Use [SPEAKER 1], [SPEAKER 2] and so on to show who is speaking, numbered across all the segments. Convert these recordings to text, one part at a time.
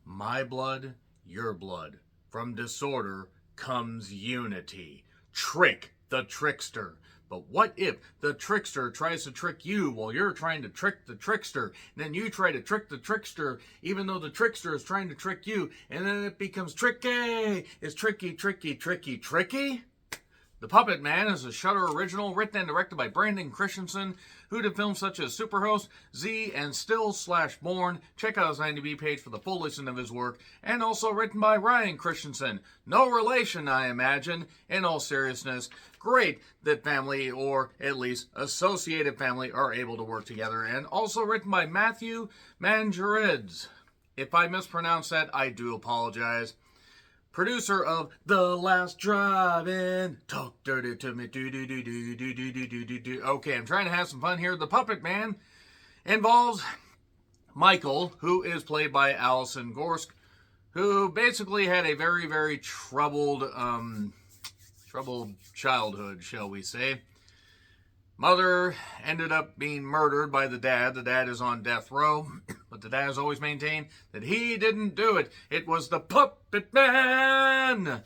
[SPEAKER 1] My blood, your blood. From disorder comes unity. Trick the trickster. But what if the trickster tries to trick you while you're trying to trick the trickster? And then you try to trick the trickster even though the trickster is trying to trick you. And then it becomes tricky. It's tricky, tricky, tricky, tricky. The Puppetman is a Shudder original written and directed by Brandon Christensen, who did films such as Superhost, Z, and Still/Born. Check out his IMDb page for the full list of his work. And also written by Ryan Christensen. No relation, I imagine. In all seriousness, great that family, or at least associated family, are able to work together. And also written by Matthew Manjerides. If I mispronounce that, I do apologize. Producer of The Last Drive-In. Talk dirty to me. Okay, I'm trying to have some fun here. The Puppetman involves Michael, who is played by Allison Gorsk, who basically had a very, very troubled childhood, shall we say. Mother ended up being murdered by the dad. The dad is on death row, but the dad has always maintained that he didn't do it. It was the Puppetman.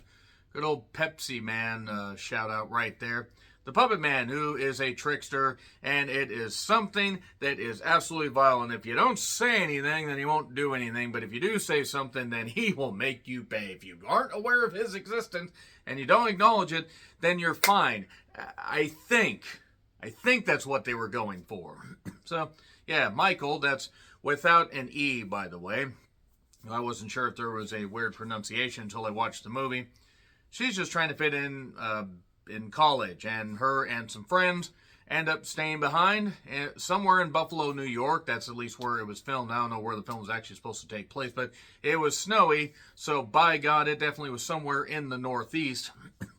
[SPEAKER 1] Good old Pepsi Man shout out right there. The Puppetman, who is a trickster, and it is something that is absolutely vile. And if you don't say anything, then he won't do anything. But if you do say something, then he will make you pay. If you aren't aware of his existence and you don't acknowledge it, then you're fine. I think that's what they were going for. So, yeah, Michael, that's without an E, by the way. I wasn't sure if there was a weird pronunciation until I watched the movie. She's just trying to fit in college, and her and some friends end up staying behind somewhere in Buffalo, New York. That's at least where it was filmed. I don't know where the film was actually supposed to take place, but it was snowy, so by God, it definitely was somewhere in the Northeast,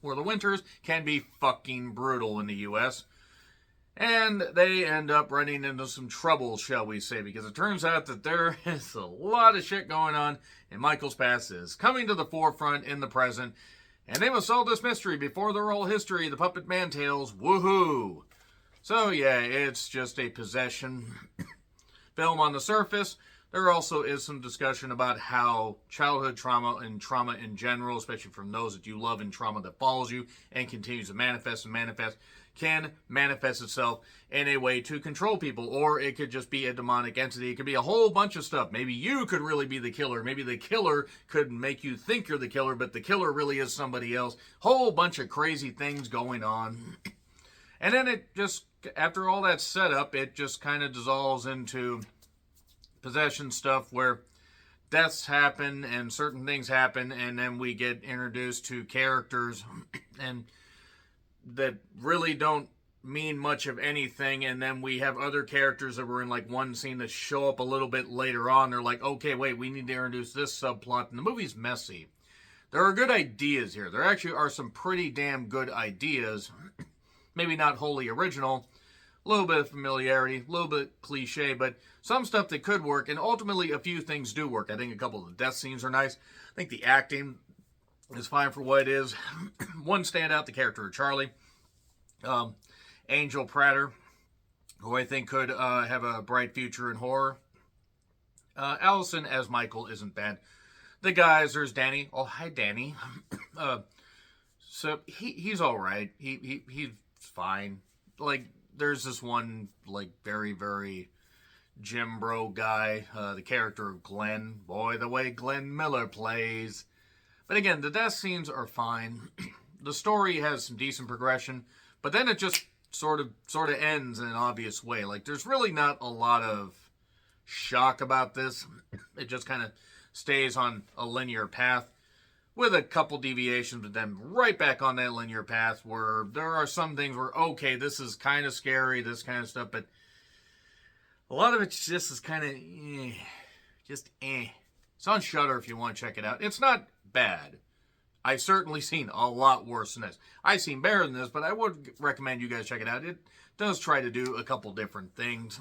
[SPEAKER 1] where the winters can be fucking brutal in the U.S., and they end up running into some trouble, shall we say, because it turns out that there is a lot of shit going on, and Michael's past is coming to the forefront in the present, and they must solve this mystery before their whole history, the Puppetman tales. Woohoo! So, yeah, it's just a possession film on the surface. There also is some discussion about how childhood trauma and trauma in general, especially from those that you love and trauma that follows you and continues to manifest, can manifest itself in a way to control people. Or it could just be a demonic entity. It could be a whole bunch of stuff. Maybe you could really be the killer. Maybe the killer could make you think you're the killer, but the killer really is somebody else. Whole bunch of crazy things going on. And then it just, after all that setup, it just kind of dissolves into possession stuff where deaths happen and certain things happen, and then we get introduced to characters and that really don't mean much of anything, and then we have other characters that were in like one scene that show up a little bit later on. They're like, okay, wait, we need to introduce this subplot, and the movie's messy. There are good ideas here. There actually are some pretty damn good ideas. Maybe not wholly original. A little bit of familiarity, a little bit cliche, but some stuff that could work, and ultimately a few things do work. I think a couple of the death scenes are nice. I think the acting is fine for what it is. One standout, the character of Charlie. Angel Prater, who I think could have a bright future in horror. Allison as Michael isn't bad. The guys, there's Danny. Oh, hi, Danny. So he's all right. He's fine. Like, there's this one, like, very, very Jim Bro guy, the character of Glenn. Boy, the way Glenn Miller plays. But again, the death scenes are fine. The story has some decent progression, but then it just sort of ends in an obvious way. Like, there's really not a lot of shock about this. It just kind of stays on a linear path with a couple deviations, but then right back on that linear path where there are some things where, okay, this is kind of scary, this kind of stuff, but a lot of it just is kind of, It's on Shudder if you want to check it out. It's not bad. I've certainly seen a lot worse than this. I've seen better than this, but I would recommend you guys check it out. It does try to do a couple different things,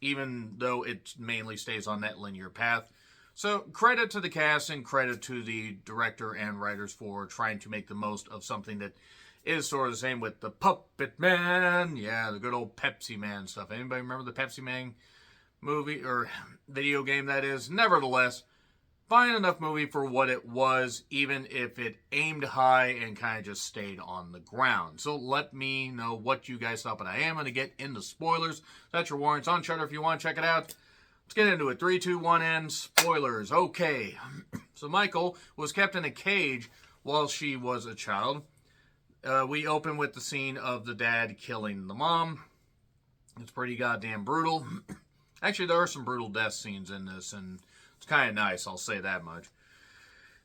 [SPEAKER 1] even though it mainly stays on that linear path. So credit to the cast and credit to the director and writers for trying to make the most of something that is sort of the same with the Puppetman. Yeah, the good old Pepsi Man stuff. Anybody remember the Pepsi Man movie or video game that is? Nevertheless, fine enough movie for what it was, even if it aimed high and kind of just stayed on the ground. So let me know what you guys thought, but I am going to get into spoilers. That's your warrants on Shudder if you want to check it out. Let's get into it. 3, 2, 1, and spoilers. Okay. So Michal was kept in a cage while she was a child. We open with the scene of the dad killing the mom. It's pretty goddamn brutal. Actually, there are some brutal death scenes in this, and it's kind of nice, I'll say that much.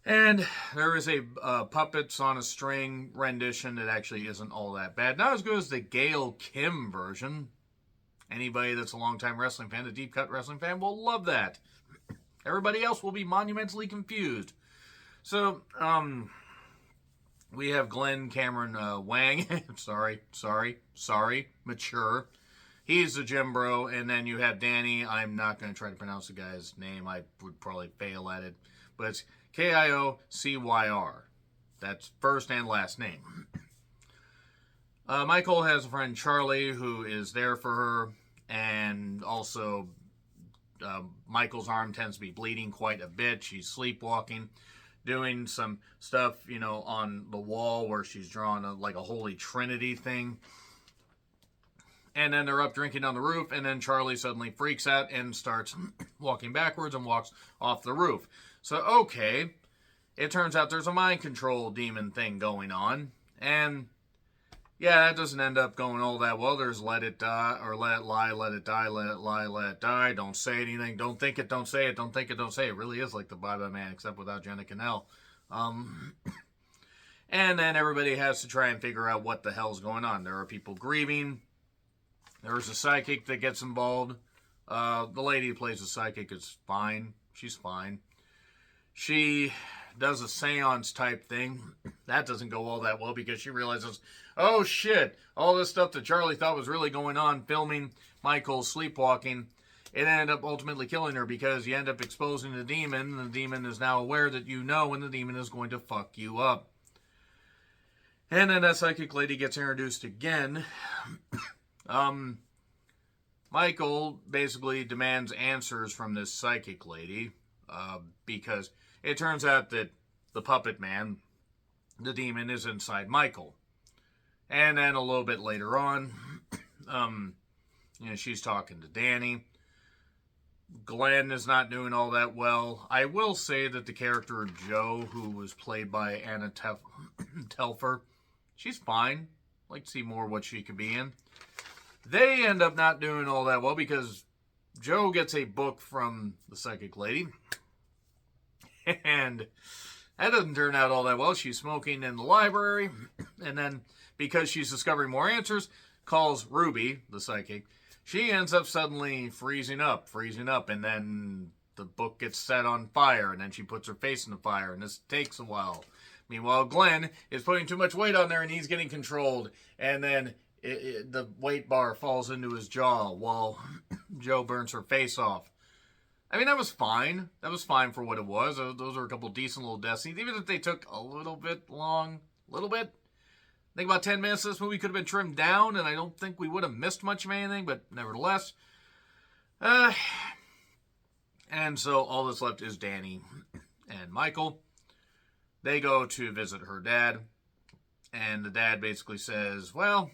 [SPEAKER 1] And there is a puppets on a string rendition that actually isn't all that bad. Not as good as the Gail Kim version. Anybody that's a longtime wrestling fan, a deep cut wrestling fan, will love that. Everybody else will be monumentally confused. So, we have Glenn Cameron Wang. sorry, mature. He's the gym bro, and then you have Danny. I'm not going to try to pronounce the guy's name. I would probably fail at it. But it's Kiocyr. That's first and last name. Michal has a friend, Charlie, who is there for her. And also, Michal's arm tends to be bleeding quite a bit. She's sleepwalking, doing some stuff, on the wall where she's drawn like a Holy Trinity thing. And then they're up drinking on the roof, and then Charlie suddenly freaks out and starts walking backwards and walks off the roof. So, okay, it turns out there's a mind control demon thing going on, and yeah, that doesn't end up going all that well. There's let it die, or let it lie, let it die, let it lie, let it die, don't say anything, don't think it, don't say it, don't think it, don't say it. It really is like the Bye-Bye-Man, except without Jenna Cannell. And then everybody has to try and figure out what the hell's going on. There are people grieving. There's a psychic that gets involved. The lady who plays the psychic is fine. She's fine. She does a seance type thing. That doesn't go all that well because she realizes, oh shit, all this stuff that Charlie thought was really going on, filming Michael sleepwalking, it ended up ultimately killing her because you end up exposing the demon, and the demon is now aware that you know when the demon is going to fuck you up. And then that psychic lady gets introduced again. Michal basically demands answers from this psychic lady, because it turns out that the Puppetman, the demon, is inside Michal. And then a little bit later on, she's talking to Danny. Glenn is not doing all that well. I will say that the character of Joe, who was played by Anna Telfer, she's fine. I'd like to see more of what she could be in. They end up not doing all that well because Joe gets a book from the psychic lady. And that doesn't turn out all that well. She's smoking in the library. And then, because she's discovering more answers, calls Ruby, the psychic. She ends up suddenly freezing up. And then the book gets set on fire. And then she puts her face in the fire. And this takes a while. Meanwhile, Glenn is putting too much weight on there and he's getting controlled. And then the weight bar falls into his jaw while Joe burns her face off. I mean, that was fine. That was fine for what it was. Those were a couple decent little death scenes, even if they took a little bit long. I think about 10 minutes this movie could have been trimmed down, and I don't think we would have missed much of anything, but nevertheless. And so all that's left is Danny and Michal. They go to visit her dad, and the dad basically says, well,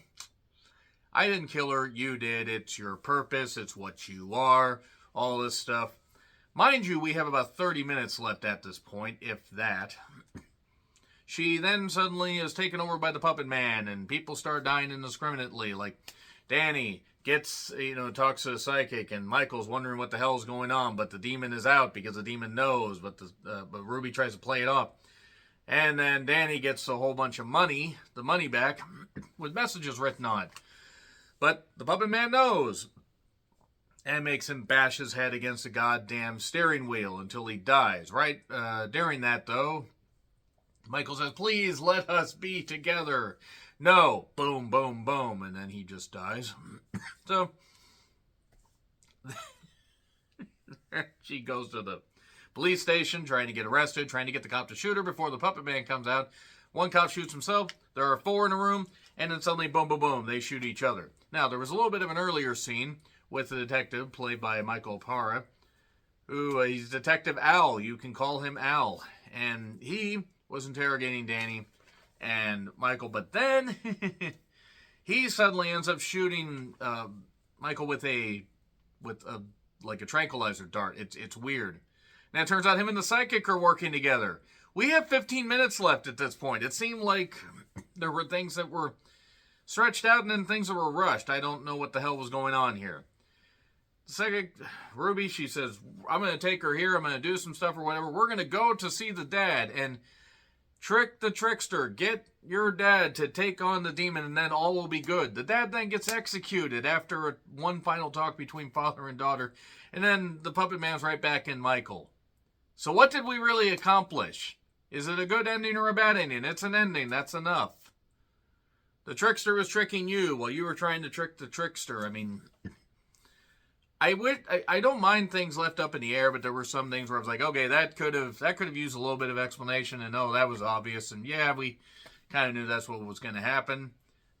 [SPEAKER 1] I didn't kill her, you did, it's your purpose, it's what you are, all this stuff. Mind you, we have about 30 minutes left at this point, if that. She then suddenly is taken over by the Puppetman, and people start dying indiscriminately. Like, Danny talks to the psychic, and Michal's wondering what the hell's going on, but the demon is out because the demon knows, but Ruby tries to play it off. And then Danny gets a whole bunch of money, the money back, with messages written on it. But the Puppetman knows, and makes him bash his head against the goddamn steering wheel until he dies. Right during that, though, Michal says, please let us be together. No. Boom, boom, boom. And then he just dies. So, she goes to the police station, trying to get arrested, trying to get the cop to shoot her before the Puppetman comes out. One cop shoots himself. There are 4 in a room. And then suddenly, boom, boom, boom, they shoot each other. Now, there was a little bit of an earlier scene with the detective, played by Michael Parra, who he's Detective Al. You can call him Al. And he was interrogating Danny and Michael, but then he suddenly ends up shooting Michael with a like a tranquilizer dart. It's weird. Now it turns out him and the psychic are working together. We have 15 minutes left at this point. It seemed like there were things that were stretched out and then things that were rushed. I don't know what the hell was going on here. The psychic, Ruby, she says, I'm going to take her here. I'm going to do some stuff or whatever. We're going to go to see the dad and trick the trickster. Get your dad to take on the demon and then all will be good. The dad then gets executed after one final talk between father and daughter. And then the puppet man's right back in Michael. So what did we really accomplish? Is it a good ending or a bad ending? It's an ending. That's enough. The trickster was tricking you while you were trying to trick the trickster. I mean, I don't mind things left up in the air, but there were some things where I was like, okay, that could have used a little bit of explanation, and oh, that was obvious, and yeah, we kind of knew that's what was going to happen.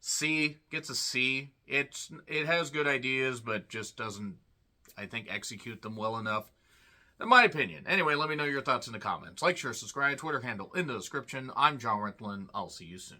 [SPEAKER 1] C gets a C. It has good ideas, but just doesn't, I think, execute them well enough. In my opinion. Anyway, let me know your thoughts in the comments. Like, share, subscribe, Twitter handle in the description. I'm John Rentlin. I'll see you soon.